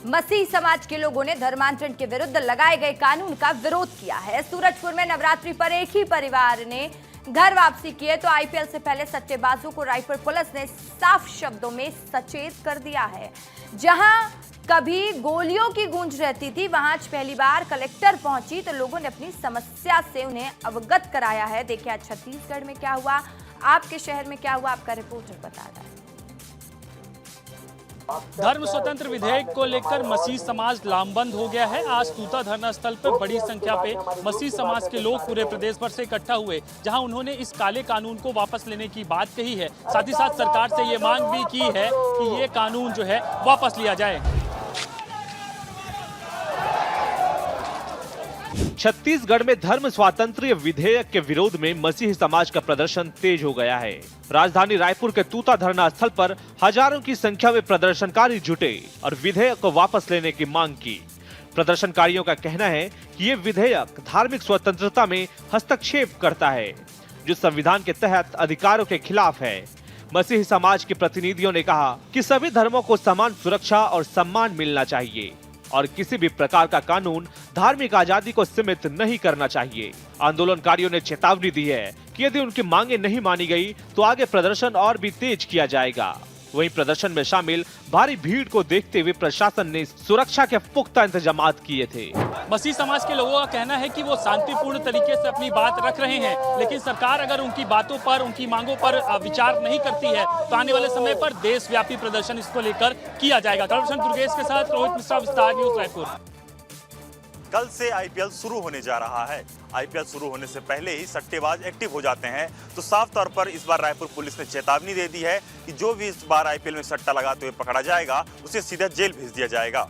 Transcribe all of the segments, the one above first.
मसीह समाज के लोगों ने धर्मांतरण के विरुद्ध लगाए गए कानून का विरोध किया है। सूरजपुर में नवरात्रि पर एक ही परिवार ने घर वापसी की है तो आईपीएल से पहले सट्टेबाजों को रायपुर पुलिस ने साफ शब्दों में सचेत कर दिया है। जहां कभी गोलियों की गूंज रहती थी, वहां आज पहली बार कलेक्टर पहुंची तो लोगों ने अपनी समस्या से उन्हें अवगत कराया है। देखिए आज छत्तीसगढ़ में क्या हुआ, आपके शहर में क्या हुआ, आपका रिपोर्टर बता रहा है। धर्म स्वतंत्र विधेयक को लेकर मसीह समाज लामबंद हो गया है। आज तूता धरना स्थल पर बड़ी संख्या पे मसीह समाज के लोग पूरे प्रदेश भर से इकट्ठा हुए, जहां उन्होंने इस काले कानून को वापस लेने की बात कही है। साथ ही साथ सरकार से ये मांग भी की है कि ये कानून जो है वापस लिया जाए। छत्तीसगढ़ में धर्म स्वातंत्र्य विधेयक के विरोध में मसीही समाज का प्रदर्शन तेज हो गया है। राजधानी रायपुर के तूता धरना स्थल पर हजारों की संख्या में प्रदर्शनकारी जुटे और विधेयक को वापस लेने की मांग की। प्रदर्शनकारियों का कहना है कि ये विधेयक धार्मिक स्वतंत्रता में हस्तक्षेप करता है, जो संविधान के तहत अधिकारों के खिलाफ है। मसीही समाज के प्रतिनिधियों ने कहा कि सभी धर्मों को समान सुरक्षा और सम्मान मिलना चाहिए और किसी भी प्रकार का कानून धार्मिक आजादी को सीमित नहीं करना चाहिए। आंदोलनकारियों ने चेतावनी दी है कि यदि उनकी मांगे नहीं मानी गई तो आगे प्रदर्शन और भी तेज किया जाएगा। वहीं प्रदर्शन में शामिल भारी भीड़ को देखते हुए प्रशासन ने सुरक्षा के पुख्ता इंतजाम किए थे। मसीह समाज के लोगों का कहना है कि वो शांतिपूर्ण तरीके से अपनी बात रख रहे हैं, लेकिन सरकार अगर उनकी बातों पर, उनकी मांगों पर विचार नहीं करती है तो आने वाले समय पर देशव्यापी प्रदर्शन इसको लेकर किया जाएगा। दुर्गेश के साथ रोहित मिश्रा, विस्तार न्यूज रायपुर। कल से आईपीएल शुरू होने जा रहा है। आईपीएल शुरू होने से पहले ही सट्टेबाज एक्टिव हो जाते हैं, तो साफ तौर पर इस बार रायपुर पुलिस ने चेतावनी दे दी है कि जो भी इस बार आईपीएल में सट्टा लगाते हुए पकड़ा जाएगा उसे सीधा जेल भेज दिया जाएगा।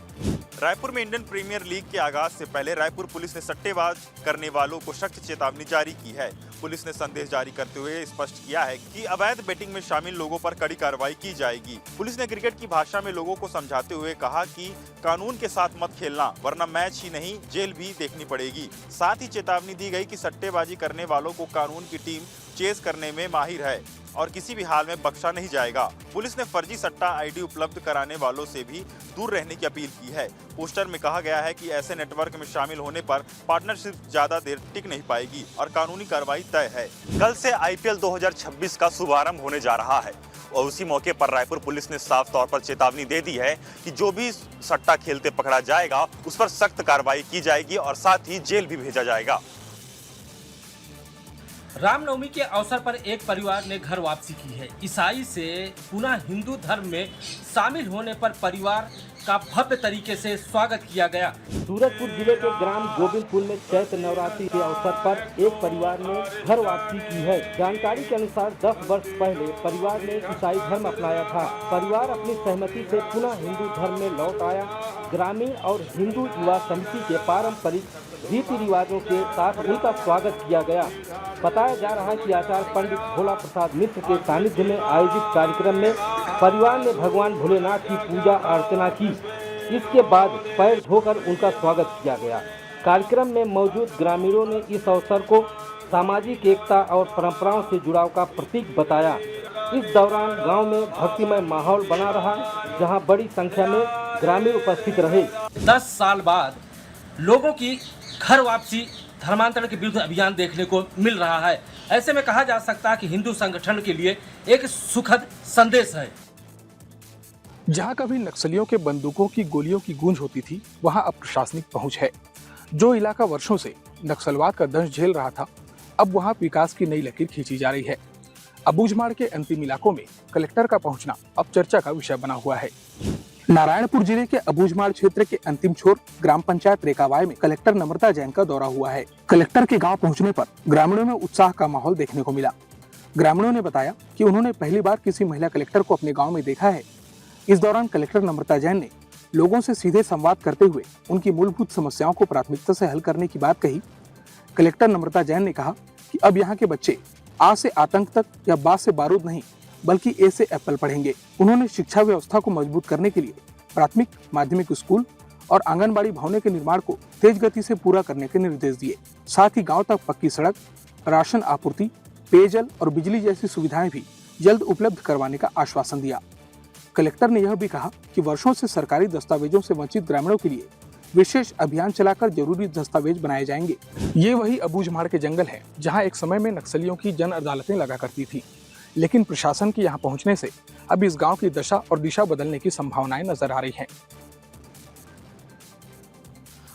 रायपुर में इंडियन प्रीमियर लीग के आगाज से पहले रायपुर पुलिस ने सट्टेबाज करने वालों को सख्त चेतावनी जारी की है। पुलिस ने संदेश जारी करते हुए स्पष्ट किया है कि अवैध बेटिंग में शामिल लोगों पर कड़ी कार्रवाई की जाएगी। पुलिस ने क्रिकेट की भाषा में लोगों को समझाते हुए कहा कि कानून के साथ मत खेलना, वरना मैच ही नहीं जेल भी देखनी पड़ेगी। साथ ही चेतावनी दी गई कि सट्टेबाजी करने वालों को कानून की टीम चेस करने में माहिर है और किसी भी हाल में बख्शा नहीं जाएगा। पुलिस ने फर्जी सट्टा आईडी उपलब्ध कराने वालों से भी दूर रहने की अपील की है। पोस्टर में कहा गया है कि ऐसे नेटवर्क में शामिल होने पर पार्टनरशिप ज्यादा देर टिक नहीं पाएगी और कानूनी कार्रवाई तय है। कल से आईपीएल 2026 का शुभारंभ होने जा रहा है और उसी मौके पर रायपुर पुलिस ने साफ तौर पर चेतावनी दे दी है कि जो भी सट्टा खेलते पकड़ा जाएगा उस पर सख्त कार्रवाई की जाएगी और साथ ही जेल भी भेजा जाएगा। रामनवमी के अवसर पर एक परिवार ने घर वापसी की है। ईसाई से पुनः हिंदू धर्म में शामिल होने पर परिवार का भव्य तरीके से स्वागत किया गया। सूरजपुर जिले के ग्राम गोविंदपुर में चैत्र नवरात्रि के अवसर पर एक परिवार ने घर वापसी की है। जानकारी के अनुसार 10 वर्ष पहले परिवार ने ईसाई धर्म अपनाया था। परिवार अपनी सहमति से पुनः हिंदू धर्म में लौट आया। ग्रामीण और हिंदू युवा समिति के पारंपरिक रीति रिवाजों के साथ उनका स्वागत किया गया। बताया जा रहा है कि आचार्य पंडित भोला प्रसाद मिश्र के सानिध्य में आयोजित कार्यक्रम में परिवार ने भगवान भोलेनाथ की पूजा अर्चना की। इसके बाद पैर धोकर उनका स्वागत किया गया। कार्यक्रम में मौजूद ग्रामीणों ने इस अवसर को सामाजिक एकता और परंपराओं से जुड़ाव का प्रतीक बताया। इस दौरान गांव में भक्तिमय माहौल बना रहा, जहां बड़ी संख्या में ग्रामीण उपस्थित रहे। 10 साल बाद लोगों की घर वापसी धर्मांतरण के विरुद्ध अभियान देखने को मिल रहा है। ऐसे में कहा जा सकता है कि हिंदू संगठन के लिए एक सुखद संदेश है। जहां कभी नक्सलियों के बंदूकों की गोलियों की गूंज होती थी, वहां अब प्रशासनिक पहुंच है। जो इलाका वर्षों से नक्सलवाद का दंश झेल रहा था, अब वहां विकास की नई लकीर खींची जा रही है। अबूझमाड़ के अंतिम इलाकों में कलेक्टर का पहुंचना अब चर्चा का विषय बना हुआ है। नारायणपुर जिले के अबूझमाड़ क्षेत्र के अंतिम छोर ग्राम पंचायत रेकावाय में कलेक्टर नम्रता जैन का दौरा हुआ है। कलेक्टर के गांव पहुंचने पर ग्रामीणों में उत्साह का माहौल देखने को मिला। ग्रामीणों ने बताया कि उन्होंने पहली बार किसी महिला कलेक्टर को अपने गांव में देखा है। इस दौरान कलेक्टर नम्रता जैन ने लोगों से सीधे संवाद करते हुए उनकी मूलभूत समस्याओं को प्राथमिकता से हल करने की बात कही। कलेक्टर नम्रता जैन ने कहा कि अब यहाँ के बच्चे आ से आतंक तक या बा से बारूद नहीं बल्कि ए से एप्पल पढ़ेंगे। उन्होंने शिक्षा व्यवस्था को मजबूत करने के लिए प्राथमिक माध्यमिक स्कूल और आंगनबाड़ी भवनों के निर्माण को तेज गति से पूरा करने के निर्देश दिए। साथ ही गांव तक पक्की सड़क, राशन आपूर्ति, पेयजल और बिजली जैसी सुविधाएं भी जल्द उपलब्ध करवाने का आश्वासन दिया। कलेक्टर ने यह भी कहा कि वर्षों से सरकारी दस्तावेजों से वंचित ग्रामीणों के लिए विशेष अभियान चलाकर जरूरी दस्तावेज बनाए जाएंगे। ये वही अबूझमाड़ के जंगल है जहां एक समय में नक्सलियों की जन अदालतें लगा करती थी, लेकिन प्रशासन के यहां पहुंचने से अब इस गांव की दशा और दिशा बदलने की संभावनाएं नजर आ रही हैं।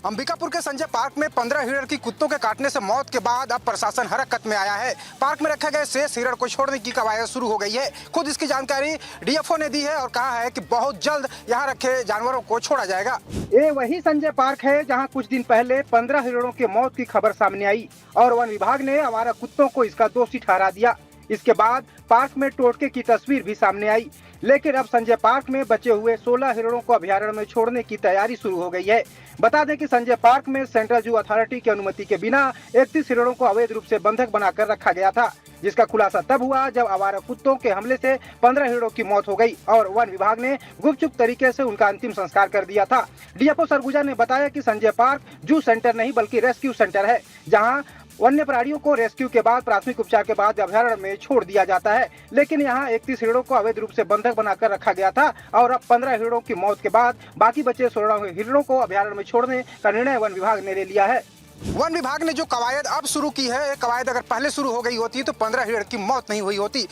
अंबिकापुर के संजय पार्क में 15 हिरण की कुत्तों के काटने से मौत के बाद अब प्रशासन हरकत में आया है। पार्क में रखे गए शेष हिरण को छोड़ने की कवायद शुरू हो गई है। खुद इसकी जानकारी डीएफओ ने दी है और कहा है कि बहुत जल्द यहाँ रखे जानवरों को छोड़ा जाएगा। ये वही संजय पार्क है जहाँ कुछ दिन पहले 15 हिरणों की मौत की खबर सामने आई और वन विभाग ने आवारा कुत्तों को इसका दोषी ठहरा दिया। इसके बाद पार्क में टोटके की तस्वीर भी सामने आई, लेकिन अब संजय पार्क में बचे हुए 16 हिरणों को अभयारण्य में छोड़ने की तैयारी शुरू हो गई है। बता दें कि संजय पार्क में सेंट्रल जू अथॉरिटी की अनुमति के बिना 31 हिरणों को अवैध रूप से बंधक बनाकर रखा गया था, जिसका खुलासा तब हुआ जब आवारा कुत्तों के हमले से 15 हिरणों की मौत हो गई और वन विभाग ने गुपचुप तरीके से उनका अंतिम संस्कार कर दिया था। डीएफओ सरगुजा ने बताया कि संजय पार्क जू सेंटर नहीं बल्कि रेस्क्यू सेंटर है, जहाँ वन्य प्राणियों को रेस्क्यू के बाद प्राथमिक उपचार के बाद अभयारण्य में छोड़ दिया जाता है, लेकिन यहाँ 31 हिरणों को अवैध रूप से बंधक बनाकर रखा गया था और अब 15 हिरणों की मौत के बाद बाकी बचे 16 हिरणों को अभयारण्य में छोड़ने का निर्णय वन विभाग ने ले लिया है। वन विभाग ने जो कवायद अब शुरू की है, कवायद अगर पहले शुरू हो गई होती तो 15 हिरण की मौत नहीं हुई होती।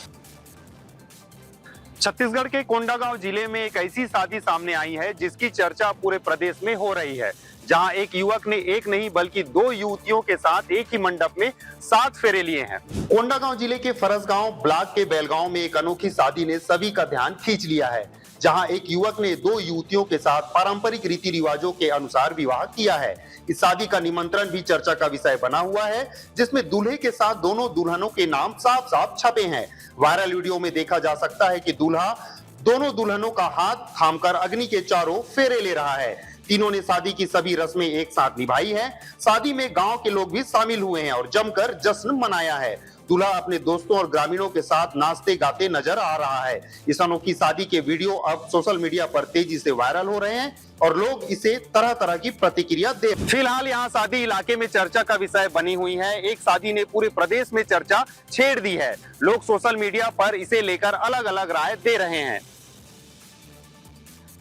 छत्तीसगढ़ के कोंडागांव जिले में एक ऐसी शादी सामने आई है जिसकी चर्चा पूरे प्रदेश में हो रही है, जहां एक युवक ने एक नहीं बल्कि 2 युवतियों के साथ एक ही मंडप में 7 फेरे लिए हैं। कोंडागांव जिले के फरसगांव ब्लॉक के बैलगांव में एक अनोखी शादी ने सभी का ध्यान खींच लिया है, जहां एक युवक ने 2 युवतियों के साथ पारंपरिक रीति रिवाजों के अनुसार विवाह किया है। इस शादी का निमंत्रण भी चर्चा का विषय बना हुआ है, जिसमें दूल्हे के साथ दोनों दुल्हनों के नाम साफ साफ छपे हैं। वायरल वीडियो में देखा जा सकता है कि दूल्हा दोनों दुल्हनों का हाथ थामकर अग्नि के चारों फेरे ले रहा है। तीनों ने शादी की सभी रस्में एक साथ निभाई है। शादी में गांव के लोग भी शामिल हुए हैं और जमकर जश्न मनाया है। दूल्हा अपने दोस्तों और ग्रामीणों के साथ नाचते गाते नजर आ रहा है। इस अनोखी शादी के वीडियो अब सोशल मीडिया पर तेजी से वायरल हो रहे हैं और लोग इसे तरह तरह की प्रतिक्रिया दे। फिलहाल यहाँ शादी इलाके में चर्चा का विषय बनी हुई है। एक शादी ने पूरे प्रदेश में चर्चा छेड़ दी है। लोग सोशल मीडिया पर इसे लेकर अलग अलग राय दे रहे हैं।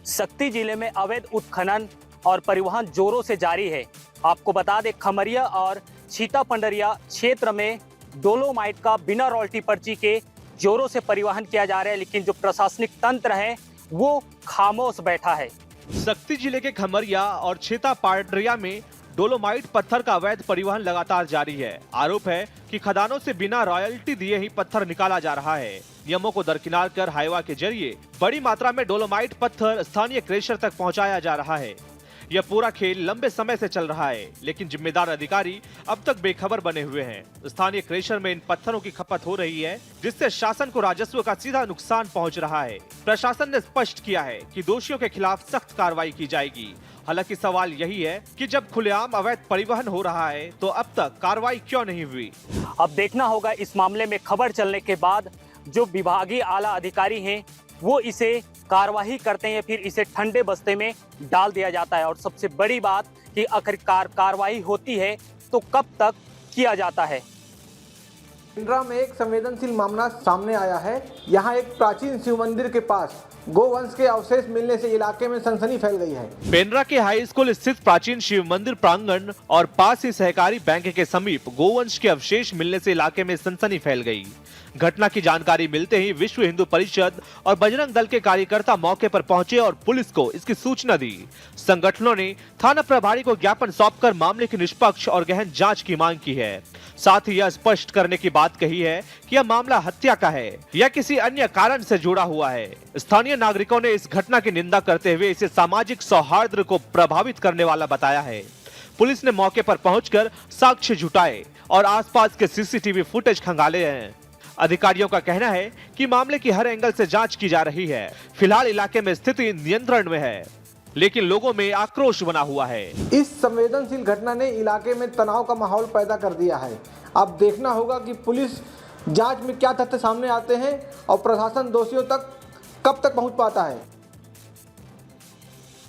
शक्ति जिले में अवैध उत्खनन और परिवहन जोरों से जारी है। आपको बता दें, खमरिया और छीता पंडरिया क्षेत्र में डोलोमाइट का बिना रॉयल्टी पर्ची के जोरों से परिवहन किया जा रहा है, लेकिन जो प्रशासनिक तंत्र है वो खामोश बैठा है। शक्ति जिले के खमरिया और छीता पांडरिया में डोलोमाइट पत्थर का अवैध परिवहन लगातार जारी है। आरोप है कि खदानों से बिना रॉयल्टी दिए ही पत्थर निकाला जा रहा है। नियमों को दरकिनार कर हाईवा के जरिए बड़ी मात्रा में डोलोमाइट पत्थर स्थानीय क्रेशर तक पहुंचाया जा रहा है। यह पूरा खेल लंबे समय से चल रहा है, लेकिन जिम्मेदार अधिकारी अब तक बेखबर बने हुए हैं। स्थानीय क्रेशर में इन पत्थरों की खपत हो रही है, जिससे शासन को राजस्व का सीधा नुकसान पहुंच रहा है। प्रशासन ने स्पष्ट किया है कि दोषियों के खिलाफ सख्त कार्रवाई की जाएगी। हालांकि सवाल यही है कि जब खुलेआम अवैध परिवहन हो रहा है तो अब तक कार्रवाई क्यों नहीं हुई। अब देखना होगा इस मामले में खबर चलने के बाद जो विभागीय आला अधिकारी हैं वो इसे कार्रवाई करते हैं, फिर इसे ठंडे बस्ते में डाल दिया जाता है। और सबसे बड़ी बात कि आखिरकार कार्रवाई होती है तो कब तक किया जाता है। पिंडरा में एक संवेदनशील मामला सामने आया है। यहाँ एक प्राचीन शिव मंदिर के पास गोवंश के अवशेष मिलने से इलाके में सनसनी फैल गई है। पेंड्रा के हाई स्कूल स्थित प्राचीन शिव मंदिर प्रांगण और पास ही सहकारी बैंक के समीप गोवंश के अवशेष मिलने से इलाके में सनसनी फैल गई। घटना की जानकारी मिलते ही विश्व हिंदू परिषद और बजरंग दल के कार्यकर्ता मौके पर पहुंचे और पुलिस को इसकी सूचना दी। संगठनों ने थाना प्रभारी को ज्ञापन सौंपकर मामले की निष्पक्ष और गहन जांच की मांग की है। साथ ही यह स्पष्ट करने की बात कही है कि यह मामला हत्या का है या किसी अन्य कारण से जुड़ा हुआ है। स्थानीय नागरिकों ने इस घटना की निंदा करते हुए इसे सामाजिक सौहार्द को प्रभावित करने वाला बताया है। पुलिस ने मौके पर पहुंचकर साक्ष्य जुटाए और आसपास के सीसीटीवी फुटेज खंगाले हैं। अधिकारियों का कहना है कि मामले की हर एंगल से जांच की जा रही है। फिलहाल इलाके में स्थिति नियंत्रण में है, लेकिन लोगों में आक्रोश बना हुआ है। इस संवेदनशील घटना ने इलाके में तनाव का माहौल पैदा कर दिया है। अब देखना होगा कि पुलिस जांच में क्या तथ्य सामने आते हैं और प्रशासन दोषियों तक कब तक पहुंच पाता है।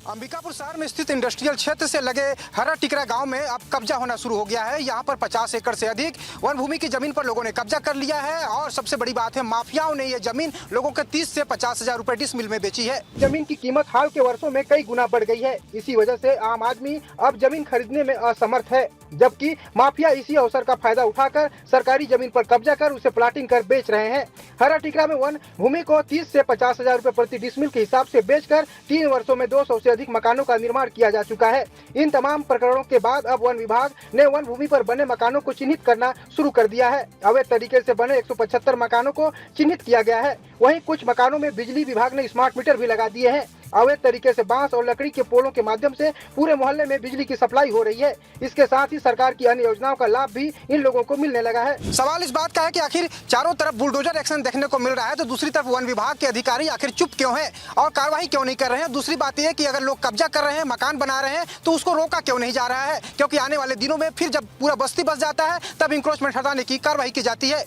अंबिकापुर शहर में स्थित इंडस्ट्रियल क्षेत्र से लगे हरा टिकरा गांव में अब कब्जा होना शुरू हो गया है। यहां पर 50 एकड़ से अधिक वन भूमि की जमीन पर लोगों ने कब्जा कर लिया है और सबसे बड़ी बात है, माफियाओं ने ये जमीन लोगों के 30 से 50 हजार रुपए डिसमिल में बेची है। जमीन की कीमत हाल के वर्षों में कई गुना बढ़ गई है। इसी वजह से आम आदमी अब जमीन खरीदने में असमर्थ है, जबकि माफिया इसी अवसर का फायदा उठाकर सरकारी जमीन पर कब्जा कर उसे प्लाटिंग कर बेच रहे हैं। हरा टिकरा में वन भूमि को 30 से 50 हजार रुपए प्रति डिसमिल के हिसाब से बेचकर 3 वर्षों में 200 से अधिक मकानों का निर्माण किया जा चुका है। इन तमाम प्रकरणों के बाद अब वन विभाग ने वन भूमि पर बने मकानों को चिन्हित करना शुरू कर दिया है। अवैध तरीके से बने 175 मकानों को चिन्हित किया गया है। वहीं कुछ मकानों में बिजली विभाग ने स्मार्ट मीटर भी लगा दिए हैं। अवैध तरीके से बांस और लकड़ी के पोलों के माध्यम से पूरे मोहल्ले में बिजली की सप्लाई हो रही है। इसके साथ ही सरकार की अन्य योजनाओं का लाभ भी इन लोगों को मिलने लगा है। सवाल इस बात का है कि आखिर चारों तरफ बुलडोजर एक्शन देखने को मिल रहा है, तो दूसरी तरफ वन विभाग के अधिकारी आखिर चुप क्यों हैं और कार्रवाई क्यों नहीं कर रहे हैं। दूसरी बात यह कि अगर लोग कब्जा कर रहे हैं, मकान बना रहे हैं, तो उसको रोका क्यों नहीं जा रहा है, क्योंकि आने वाले दिनों में फिर जब पूरा बस्ती बस जाता है तब इंक्रोचमेंट हटाने की कार्रवाई की जाती है।